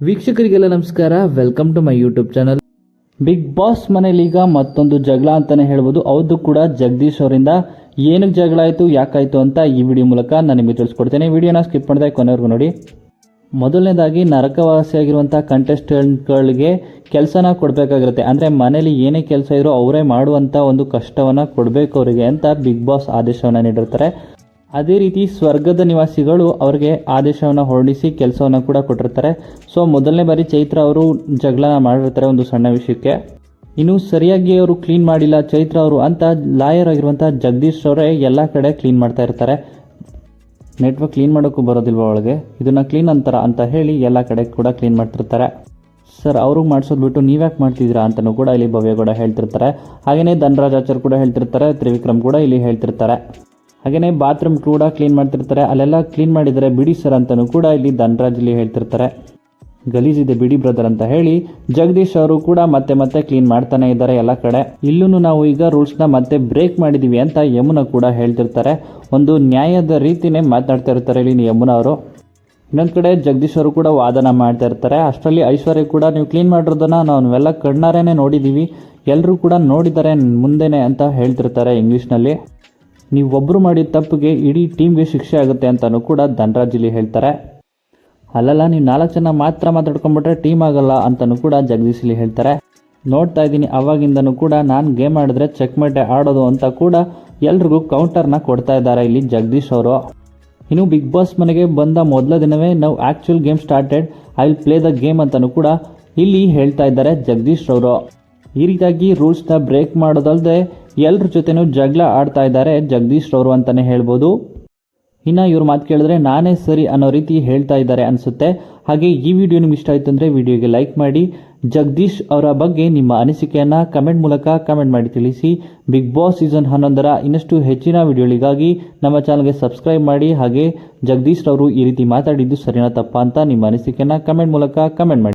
ವೀಕ್ಷಕರಿಗೆಲ್ಲ ನಮಸ್ಕಾರ, welcome to my YouTube channel. Bigg Boss ಮನೇಲಿ ಈಗ ಮತ್ತೊಂದು ಜಗಳ ಅಂತಾನೆ ಹೇಳ್ಬೋದು. ಹೌದು ಕೂಡ ಜಗದೀಶ್ ಅವರಿಂದ ಏನಕ್ಕೆ ಜಗಳ ಆಯಿತು, ಯಾಕಾಯಿತು ಅಂತ ಈ ವಿಡಿಯೋ ಮೂಲಕ ನಾನು ನಿಮಗೆ ತಿಳಿಸ್ಕೊಡ್ತೇನೆ. ವಿಡಿಯೋನ ಸ್ಕಿಪ್ ಮಾಡದೆ ಕೊನೆವರೆಗೂ ನೋಡಿ. ಮೊದಲನೇದಾಗಿ ನರಕವಾಸಿಯಾಗಿರುವಂಥ ಕಂಟೆಸ್ಟೆಂಟ್ಗಳಿಗೆ ಕೆಲಸನ ಕೊಡಬೇಕಾಗಿರುತ್ತೆ. ಅಂದರೆ ಮನೇಲಿ ಏನೇ ಕೆಲಸ ಇದ್ರೂ ಅವರೇ ಮಾಡುವಂಥ ಒಂದು ಕಷ್ಟವನ್ನು ಕೊಡಬೇಕು ಅವರಿಗೆ ಅಂತ ಬಿಗ್ ಬಾಸ್ ಆದೇಶವನ್ನು ನೀಡಿರ್ತಾರೆ. ಅದೇ ರೀತಿ ಸ್ವರ್ಗದ ನಿವಾಸಿಗಳು ಅವರಿಗೆ ಆದೇಶವನ್ನು ಹೊರಡಿಸಿ ಕೆಲಸವನ್ನು ಕೂಡ ಕೊಟ್ಟಿರ್ತಾರೆ. ಸೊ ಮೊದಲನೇ ಬಾರಿ ಚೈತ್ರ ಅವರು ಜಗಳನ ಮಾಡಿರ್ತಾರೆ ಒಂದು ಸಣ್ಣ ವಿಷಯಕ್ಕೆ. ಇನ್ನು ಸರಿಯಾಗಿ ಅವರು ಕ್ಲೀನ್ ಮಾಡಿಲ್ಲ ಚೈತ್ರ ಅವರು ಅಂತ ಲಾಯರ್ ಆಗಿರುವಂಥ ಜಗದೀಶ್ ಅವರೇ ಎಲ್ಲ ಕಡೆ ಕ್ಲೀನ್ ಮಾಡ್ತಾ ಇರ್ತಾರೆ. ನೆಟ್ವರ್ಕ್ ಕ್ಲೀನ್ ಮಾಡೋಕ್ಕೂ ಬರೋದಿಲ್ವ ಒಳಗೆ, ಇದನ್ನು ಕ್ಲೀನ್ ಅಂತಾರ ಅಂತ ಹೇಳಿ ಎಲ್ಲ ಕಡೆ ಕೂಡ ಕ್ಲೀನ್ ಮಾಡ್ತಿರ್ತಾರೆ. ಸರ್ ಅವ್ರಿಗೆ ಮಾಡಿಸೋದು ಬಿಟ್ಟು ನೀವ್ಯಾಕೆ ಮಾಡ್ತಿದ್ದೀರಾ ಅಂತಲೂ ಕೂಡ ಇಲ್ಲಿ ಭವ್ಯಗೌಡ ಹೇಳ್ತಿರ್ತಾರೆ. ಹಾಗೆಯೇ ಧನರಾಜ್ ಆಚಾರ್ ಕೂಡ ಹೇಳ್ತಿರ್ತಾರೆ, ತ್ರಿವಿಕ್ರಮ್ ಕೂಡ ಇಲ್ಲಿ ಹೇಳ್ತಿರ್ತಾರೆ. ಹಾಗೆಯೇ ಬಾತ್ರೂಮ್ ಕೂಡ ಕ್ಲೀನ್ ಮಾಡ್ತಿರ್ತಾರೆ. ಅಲ್ಲೆಲ್ಲ ಕ್ಲೀನ್ ಮಾಡಿದರೆ ಬಿಡಿ ಸರ್ ಅಂತಲೂ ಕೂಡ ಇಲ್ಲಿ ಧನರಾಜ್ ಇಲ್ಲಿ ಹೇಳ್ತಿರ್ತಾರೆ. ಗಲೀಜಿದೆ ಬಿಡಿ ಬ್ರದರ್ ಅಂತ ಹೇಳಿ ಜಗದೀಶ್ ಅವರು ಕೂಡ ಮತ್ತೆ ಕ್ಲೀನ್ ಮಾಡ್ತಾನೆ ಇದ್ದಾರೆ ಎಲ್ಲ ಕಡೆ. ಇಲ್ಲೂ ನಾವು ಈಗ ರೂಲ್ಸ್ನ ಮತ್ತೆ ಬ್ರೇಕ್ ಮಾಡಿದ್ದೀವಿ ಅಂತ ಯಮುನಾ ಕೂಡ ಹೇಳ್ತಿರ್ತಾರೆ. ಒಂದು ನ್ಯಾಯದ ರೀತಿನೇ ಮಾತನಾಡ್ತಾ ಇರ್ತಾರೆ ಇಲ್ಲಿ ಯಮುನಾ ಅವರು. ಇನ್ನೊಂದು ಕಡೆ ಜಗದೀಶ್ ಅವರು ಕೂಡ ವಾದನ ಮಾಡ್ತಾ ಇರ್ತಾರೆ. ಅಷ್ಟರಲ್ಲಿ ಐಶ್ವರ್ಯ ಕೂಡ ನೀವು ಕ್ಲೀನ್ ಮಾಡಿರೋದನ್ನ ನಾವೆಲ್ಲ ಕಣ್ಣಾರೇನೆ ನೋಡಿದ್ದೀವಿ, ಎಲ್ಲರೂ ಕೂಡ ನೋಡಿದ್ದಾರೆ ಮುಂದೆನೆ ಅಂತ ಹೇಳ್ತಿರ್ತಾರೆ ಇಂಗ್ಲೀಷ್ನಲ್ಲಿ. ನೀವು ಒಬ್ಬರು ಮಾಡಿದ ತಪ್ಪಿಗೆ ಇಡೀ ಟೀಮ್ಗೆ ಶಿಕ್ಷೆ ಆಗುತ್ತೆ ಅಂತಲೂ ಕೂಡ ಧನರಾಜ್ ಇಲ್ಲಿ ಹೇಳ್ತಾರೆ. ಅಲ್ಲಲ್ಲ ನೀವು 4 ಜನ ಮಾತ್ರ ಮಾತಾಡ್ಕೊಂಡ್ಬಿಟ್ರೆ ಟೀಮ್ ಆಗಲ್ಲ ಅಂತಲೂ ಕೂಡ ಜಗದೀಶ್ ಇಲ್ಲಿ ಹೇಳ್ತಾರೆ. ನೋಡ್ತಾ ಇದ್ದೀನಿ ಅವಾಗಿಂದನೂ ಕೂಡ ನಾನು ಗೇಮ್ ಆಡಿದ್ರೆ ಚೆಕ್ ಮೇಟೆ ಆಡೋದು ಅಂತ ಕೂಡ ಎಲ್ರಿಗೂ ಕೌಂಟರ್ನ ಕೊಡ್ತಾ ಇದ್ದಾರೆ ಇಲ್ಲಿ ಜಗದೀಶ್ ಅವರು. ಇನ್ನು ಬಿಗ್ ಬಾಸ್ ಮನೆಗೆ ಬಂದ ಮೊದಲ ದಿನವೇ ನಾವು actual game started, I will play the game ಅಂತಲೂ ಕೂಡ ಇಲ್ಲಿ ಹೇಳ್ತಾ ಇದ್ದಾರೆ ಜಗದೀಶ್ ಅವರು. ಈ ರೀತಿಯಾಗಿ ರೂಲ್ಸ್ನ ಬ್ರೇಕ್ ಮಾಡೋದಲ್ಲದೆ ಎಲ್ಲರ ಜೊತೆನೂ ಜಗಳ ಆಡ್ತಾ ಇದ್ದಾರೆ ಜಗದೀಶ್ ಅವರು ಅಂತಲೇ ಹೇಳ್ಬೋದು. ಇನ್ನು ಇವ್ರ ಮಾತು ಕೇಳಿದ್ರೆ ನಾನೇ ಸರಿ ಅನ್ನೋ ರೀತಿ ಹೇಳ್ತಾ ಇದ್ದಾರೆ ಅನಿಸುತ್ತೆ. ಹಾಗೆ ಈ ವಿಡಿಯೋ ನಿಮ್ಗೆ ಇಷ್ಟ ಆಯಿತು ಅಂದರೆ ವಿಡಿಯೋಗೆ ಲೈಕ್ ಮಾಡಿ, ಜಗದೀಶ್ ಅವರ ಬಗ್ಗೆ ನಿಮ್ಮ ಅನಿಸಿಕೆಯನ್ನು ಕಮೆಂಟ್ ಮೂಲಕ ಕಮೆಂಟ್ ಮಾಡಿ ತಿಳಿಸಿ. ಬಿಗ್ ಬಾಸ್ ಸೀಸನ್ 11ರ ಇನ್ನಷ್ಟು ಹೆಚ್ಚಿನ ವಿಡಿಯೋಗಳಿಗಾಗಿ ನಮ್ಮ ಚಾನಲ್ಗೆ ಸಬ್ಸ್ಕ್ರೈಬ್ ಮಾಡಿ. ಹಾಗೆ ಜಗದೀಶ್ ಅವರು ಈ ರೀತಿ ಮಾತಾಡಿದ್ದು ಸರಿನಾ ತಪ್ಪಾ ಅಂತ ನಿಮ್ಮ ಅನಿಸಿಕೆಯನ್ನು ಕಮೆಂಟ್ ಮೂಲಕ ಕಮೆಂಟ್ ಮಾಡಿ.